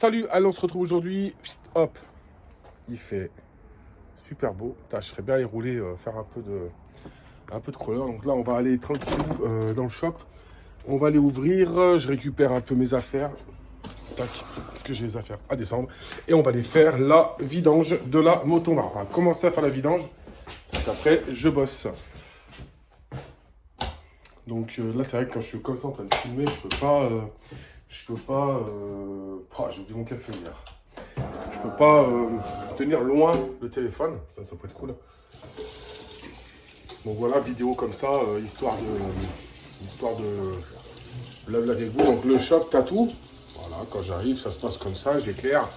Salut, allez, on se retrouve aujourd'hui. Hop, il fait super beau. Putain, je serais bien allé rouler, faire un peu de crawler. Donc là, on va aller tranquillou dans le shop. On va aller ouvrir. Je récupère un peu mes affaires. Tac, parce que j'ai les affaires à descendre. Et on va aller faire la vidange de la moto. On va commencer à faire la vidange. Après, je bosse. Donc là, c'est vrai que quand je suis comme ça en train de filmer, je peux pas. Oh, j'ai oublié mon café hier. Je peux pas tenir loin le téléphone, ça peut être cool. Donc voilà, vidéo comme ça, histoire de blabla avec vous. Donc le shop, t'as tout. Voilà, quand j'arrive, ça se passe comme ça, j'éclaire.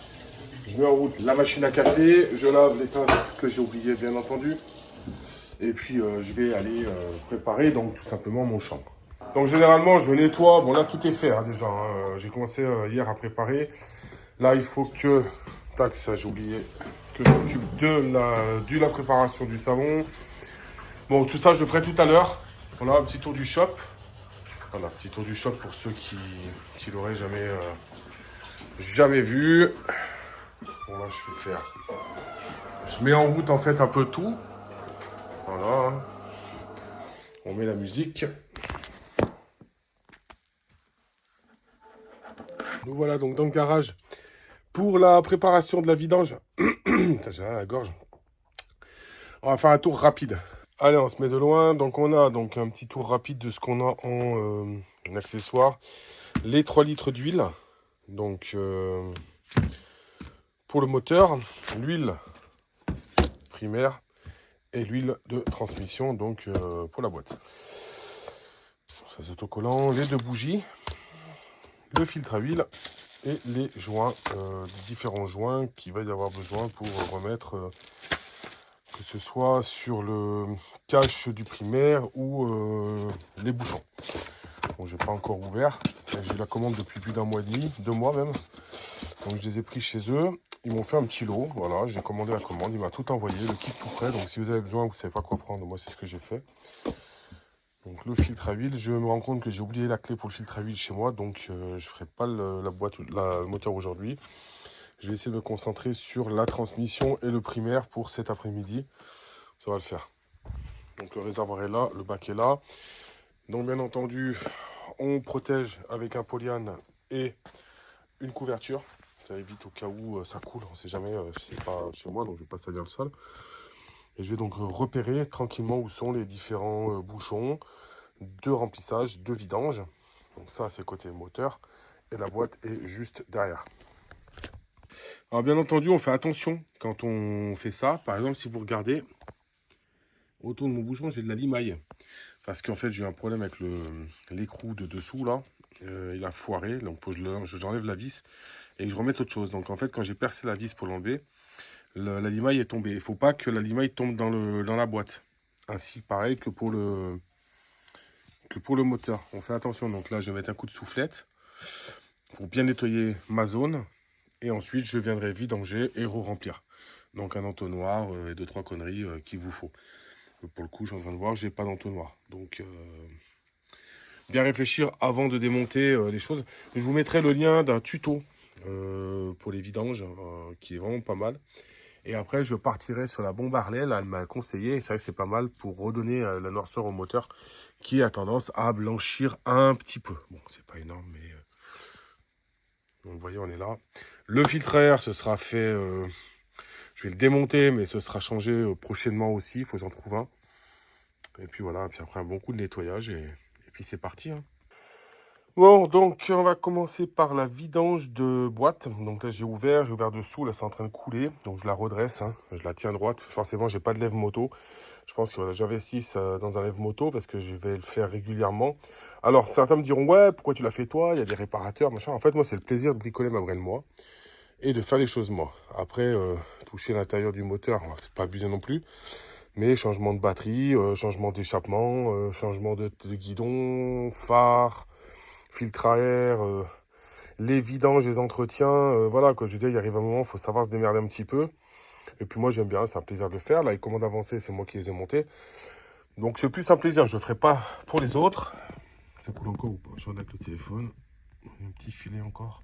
Je mets en route la machine à café, je lave les tasses que j'ai oubliées bien entendu. Et puis je vais aller préparer donc tout simplement mon champ. Donc généralement je nettoie, bon là tout est fait hein, déjà, hein. J'ai commencé hier à préparer. Là il faut que, tac ça j'ai oublié, que je m'occupe de la préparation du savon. Bon tout ça je le ferai tout à l'heure. Voilà un petit tour du shop. Voilà, petit tour du shop pour ceux qui l'auraient jamais vu. Bon là je vais faire. Je mets en route en fait un peu tout. Voilà. On met la musique. Nous voilà donc dans le garage pour la préparation de la vidange. J'ai la gorge. On va faire un tour rapide. Allez, on se met de loin. Donc on a donc un petit tour rapide de ce qu'on a en accessoire. Les 3 litres d'huile. Donc pour le moteur, l'huile primaire et l'huile de transmission donc pour la boîte. Ça c'est autocollant. Les 2 bougies, le filtre à huile et les joints, différents joints qu'il va y avoir besoin pour remettre que ce soit sur le cache du primaire ou les bouchons. Bon, j'ai pas encore ouvert. J'ai la commande depuis plus d'1 mois et demi, 2 mois même. Donc je les ai pris chez eux. Ils m'ont fait un petit lot. Voilà, j'ai commandé la commande. Il m'a tout envoyé, le kit tout prêt. Donc si vous avez besoin, vous savez pas quoi prendre, moi c'est ce que j'ai fait. Donc le filtre à huile, je me rends compte que j'ai oublié la clé pour le filtre à huile chez moi. Donc je ferai pas le moteur aujourd'hui. Je vais essayer de me concentrer sur la transmission et le primaire pour cet après-midi. Ça va le faire. Donc le réservoir est là, le bac est là. Donc bien entendu, on protège avec un polyane et une couverture. Ça évite au cas où ça coule, on ne sait jamais si c'est pas chez moi, donc je ne vais pas salir le sol. Et je vais donc repérer tranquillement où sont les différents bouchons de remplissage, de vidange. Donc ça c'est côté moteur et la boîte est juste derrière. Alors bien entendu, on fait attention quand on fait ça. Par exemple, si vous regardez, autour de mon bouchon, j'ai de la limaille. Parce qu'en fait, j'ai eu un problème avec l'écrou de dessous, là. Il a foiré, donc il faut que j'enlève la vis et que je remette autre chose. Donc en fait, quand j'ai percé la vis pour l'enlever, la limaille est tombée. Il ne faut pas que la limaille tombe dans la boîte. Ainsi, pareil que pour le moteur. On fait attention. Donc là, je vais mettre un coup de soufflette pour bien nettoyer ma zone. Et ensuite, je viendrai vidanger et re-remplir. Donc un entonnoir et 2-3 conneries qu'il vous faut. Pour le coup, je suis en train de voir, j'ai pas d'entonnoir. Donc, bien réfléchir avant de démonter les choses. Je vous mettrai le lien d'un tuto pour les vidanges, qui est vraiment pas mal. Et après, je partirai sur la bombe Harley. Là, elle m'a conseillé, et c'est vrai que c'est pas mal pour redonner la noirceur au moteur, qui a tendance à blanchir un petit peu. Bon, c'est pas énorme, mais... Donc, vous voyez, on est là. Le filtre à air, ce sera fait... je vais le démonter, mais ce sera changé prochainement aussi. Il faut que j'en trouve un. Et puis voilà, puis après un bon coup de nettoyage et puis c'est parti. Hein. Bon, donc on va commencer par la vidange de boîte. Donc là j'ai ouvert dessous, là c'est en train de couler. Donc je la redresse, hein. Je la tiens droite. Forcément j'ai pas de lève-moto. Je pense que voilà, j'investisse dans un lève-moto parce que je vais le faire régulièrement. Alors certains me diront, ouais, pourquoi tu l'as fait toi? Il y a des réparateurs, machin. En fait, moi c'est le plaisir de bricoler ma brenne moi et de faire les choses moi. Après, toucher l'intérieur du moteur, c'est pas abusé non plus. Mais changement de batterie, changement d'échappement, changement de guidon, phare, filtre à air, les vidanges, les entretiens. Voilà, quoi. Je veux dire, il arrive un moment, il faut savoir se démerder un petit peu. Et puis moi, j'aime bien, c'est un plaisir de le faire. Là, les commandes avancées, c'est moi qui les ai montées. Donc c'est plus un plaisir, je ne le ferai pas pour les autres. Ça coule encore ou pas? Je regarde le téléphone. Il y a un petit filet encore.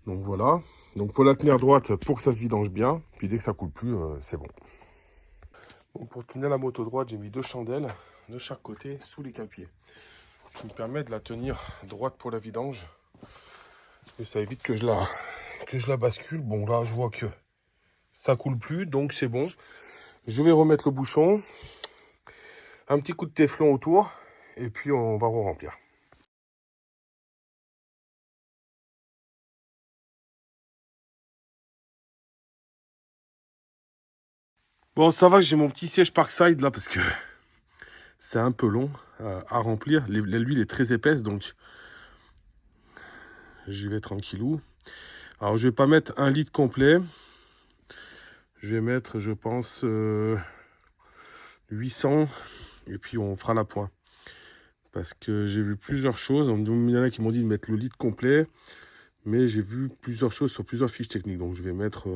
Donc voilà. Donc il faut la tenir droite pour que ça se vidange bien. Puis dès que ça coule plus, c'est bon. Donc pour tenir la moto droite, j'ai mis 2 chandelles de chaque côté sous les cale-pieds. Ce qui me permet de la tenir droite pour la vidange. Et ça évite que je la bascule. Bon là je vois que ça coule plus, donc c'est bon. Je vais remettre le bouchon. Un petit coup de téflon autour. Et puis on va re-remplir. Bon, ça va, j'ai mon petit siège Parkside là parce que c'est un peu long à remplir. L'huile est très épaisse, donc j'y vais tranquillou. Alors, je vais pas mettre 1 litre complet. Je vais mettre, je pense, 800 et puis on fera la pointe. Parce que j'ai vu plusieurs choses. Il y en a qui m'ont dit de mettre le litre complet, mais j'ai vu plusieurs choses sur plusieurs fiches techniques. Donc, je vais mettre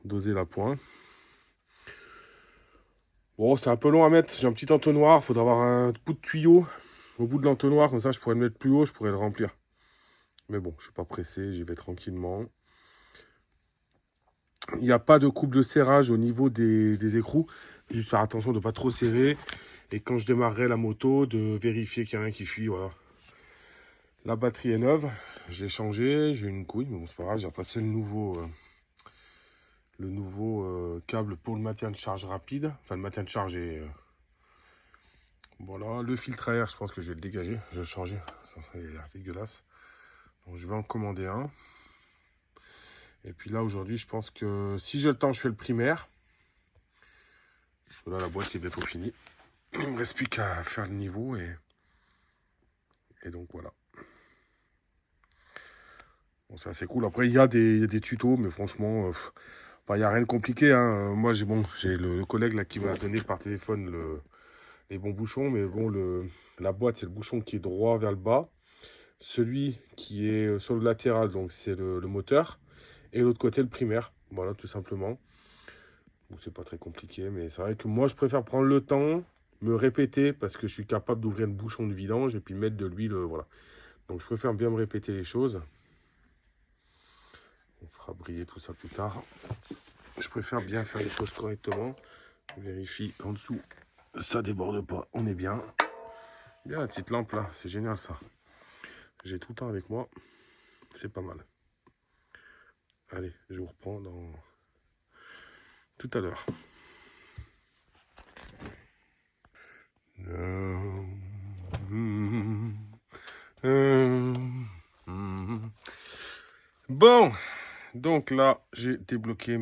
doser la pointe. Bon, c'est un peu long à mettre. J'ai un petit entonnoir. Il faudra avoir un bout de tuyau au bout de l'entonnoir. Comme ça, je pourrais le mettre plus haut. Je pourrais le remplir. Mais bon, je ne suis pas pressé. J'y vais tranquillement. Il n'y a pas de coupe de serrage au niveau des écrous. Juste faire attention de ne pas trop serrer. Et quand je démarrerai la moto, de vérifier qu'il n'y a rien qui fuit. Voilà. La batterie est neuve. Je l'ai changée. J'ai une couille. Mais bon, c'est pas grave. J'ai repassé le nouveau câble pour le maintien de charge rapide. Enfin, le maintien de charge est... Voilà, le filtre à air, je pense que je vais le dégager. Je vais le changer. Ça, il a l'air dégueulasse. Donc, je vais en commander un. Et puis là, aujourd'hui, je pense que si j'ai le temps, je fais le primaire. Parce que là, la boîte est bientôt finie. Il ne me reste plus qu'à faire le niveau. Et donc, voilà. Bon, c'est assez cool. Après, il y a des tutos, mais franchement, il n'y a rien de compliqué. Hein. Moi, j'ai le collègue là, qui m'a donné par téléphone les bons bouchons. Mais bon, la boîte, c'est le bouchon qui est droit vers le bas. Celui qui est sur le latéral, donc c'est le moteur. Et l'autre côté, le primaire. Voilà, tout simplement. Bon, c'est pas très compliqué, mais c'est vrai que moi, je préfère prendre le temps, me répéter, parce que je suis capable d'ouvrir le bouchon de vidange et puis mettre de l'huile, voilà. Donc, je préfère bien me répéter les choses. On fera briller tout ça plus tard. Je préfère bien faire les choses correctement. Je vérifie en dessous, ça déborde pas, on est bien. Bien, la petite lampe là, c'est génial ça. J'ai tout le temps avec moi, c'est pas mal. Allez, je vous reprends dans tout à l'heure. Bon, donc là, j'ai débloqué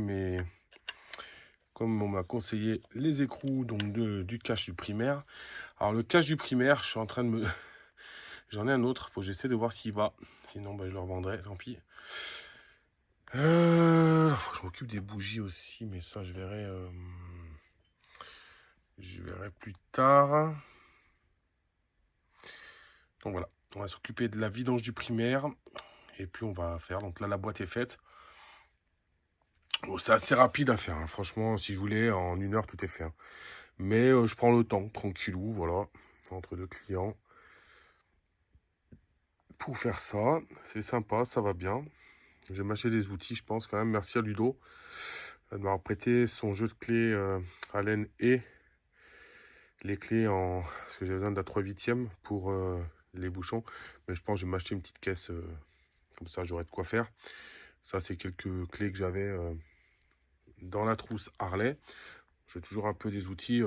comme on m'a conseillé, les écrous donc du cache du primaire. Alors, le cache du primaire, je suis en train de me... J'en ai un autre, faut que j'essaie de voir s'il va. Sinon, je le revendrai, tant pis. Faut que je m'occupe des bougies aussi, mais ça, je verrai plus tard. Donc voilà, on va s'occuper de la vidange du primaire. Et puis on va faire, donc là la boîte est faite. Bon, c'est assez rapide à faire, hein. Franchement, si je voulais, en 1 heure, tout est fait. Hein. Mais je prends le temps, tranquillou, voilà, entre 2 clients. Pour faire ça, c'est sympa, ça va bien. Je vais m'acheter des outils, je pense quand même. Merci à Ludo de m'avoir prêté son jeu de clés Allen et les clés parce que j'ai besoin de la 3/8e pour les bouchons. Mais je pense que je vais m'acheter une petite caisse, comme ça j'aurai de quoi faire. Ça, c'est quelques clés que j'avais dans la trousse Harley. J'ai toujours un peu des outils,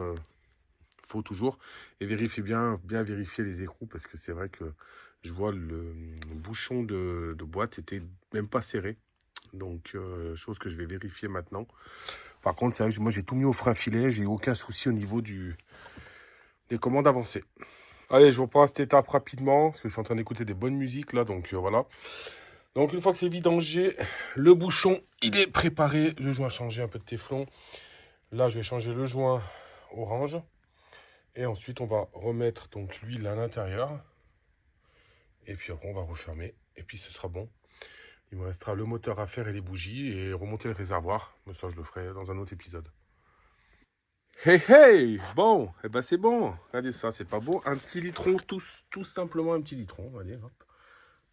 faut toujours. Et vérifier bien vérifier les écrous, parce que c'est vrai que je vois le bouchon de boîte était même pas serré. Donc, chose que je vais vérifier maintenant. Par contre, c'est vrai que moi, j'ai tout mis au frein filet. J'ai aucun souci au niveau des commandes avancées. Allez, je reprends cette étape rapidement, parce que je suis en train d'écouter des bonnes musiques, là. Donc, voilà. Donc, une fois que c'est vidangé, le bouchon, il est préparé. Le joint a changé un peu de téflon. Là, je vais changer le joint orange. Et ensuite, on va remettre donc l'huile à l'intérieur. Et puis après, on va refermer. Et puis, ce sera bon. Il me restera le moteur à faire et les bougies et remonter le réservoir. Mais ça, je le ferai dans un autre épisode. Hey, hey! Bon, eh ben c'est bon. Regardez ça, c'est pas beau. Un petit litron, tout simplement un petit litron. Allez, hop.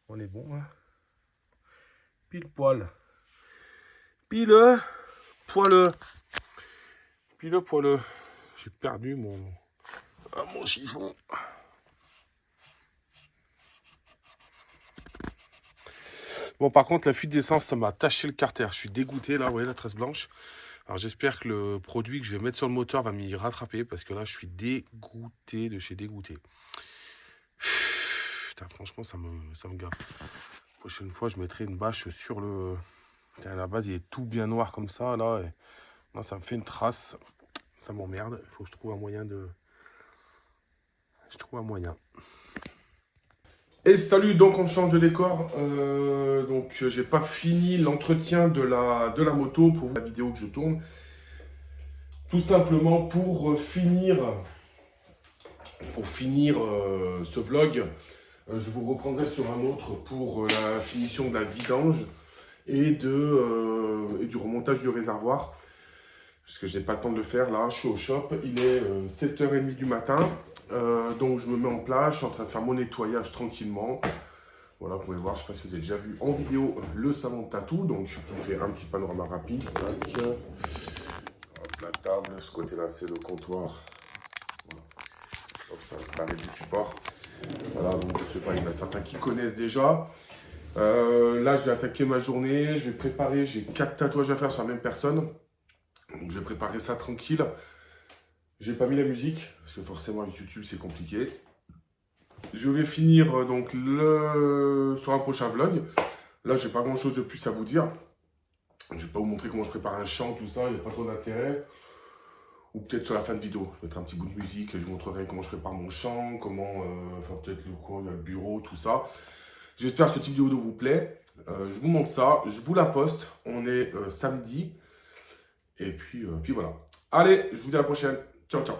On est bon. Hein. Pile poil. Pile poileux. Pile poileux. J'ai perdu mon chiffon. Bon, par contre, la fuite d'essence, ça m'a taché le carter. Je suis dégoûté, là, vous voyez la tresse blanche. Alors, j'espère que le produit que je vais mettre sur le moteur va m'y rattraper, parce que là, je suis dégoûté de chez dégoûté. Putain, franchement, ça me gave. La prochaine fois, je mettrai une bâche sur le... Putain, à la base, il est tout bien noir comme ça, là. Et... Là, ça me fait une trace. Ça m'emmerde. Il faut que je trouve un moyen de... Je trouve un moyen. Et salut, donc on change de décor. Donc j'ai pas fini l'entretien de la moto pour vous, la vidéo que je tourne. Tout simplement pour finir ce vlog, je vous reprendrai sur un autre pour la finition de la vidange et du remontage du réservoir. Parce que je n'ai pas le temps de le faire là, je suis au shop, il est 7h30 du matin. Donc je me mets en place, je suis en train de faire mon nettoyage tranquillement. Voilà, vous pouvez voir, je ne sais pas si vous avez déjà vu en vidéo le salon de tatou. Donc je vous fais un petit panorama rapide. Tac. Hop, la table, ce côté-là c'est le comptoir. Voilà. Hop, ça va parler du support. Voilà, donc je ne sais pas, il y en a certains qui connaissent déjà. Là je vais attaquer ma journée, je vais préparer, j'ai 4 tatouages à faire sur la même personne. Donc je vais préparer ça tranquille. J'ai pas mis la musique, parce que forcément avec YouTube c'est compliqué. Je vais finir donc sur un prochain vlog. Là j'ai pas grand chose de plus à vous dire. Je vais pas vous montrer comment je prépare un chant, tout ça, il n'y a pas trop d'intérêt. Ou peut-être sur la fin de vidéo, je mettrai un petit bout de musique et je vous montrerai comment je prépare mon chant, comment, enfin peut-être le coin, il y a le bureau, tout ça. J'espère que ce type de vidéo vous plaît. Je vous montre ça, je vous la poste. On est samedi. Et puis voilà. Allez, je vous dis à la prochaine. Ciao, ciao.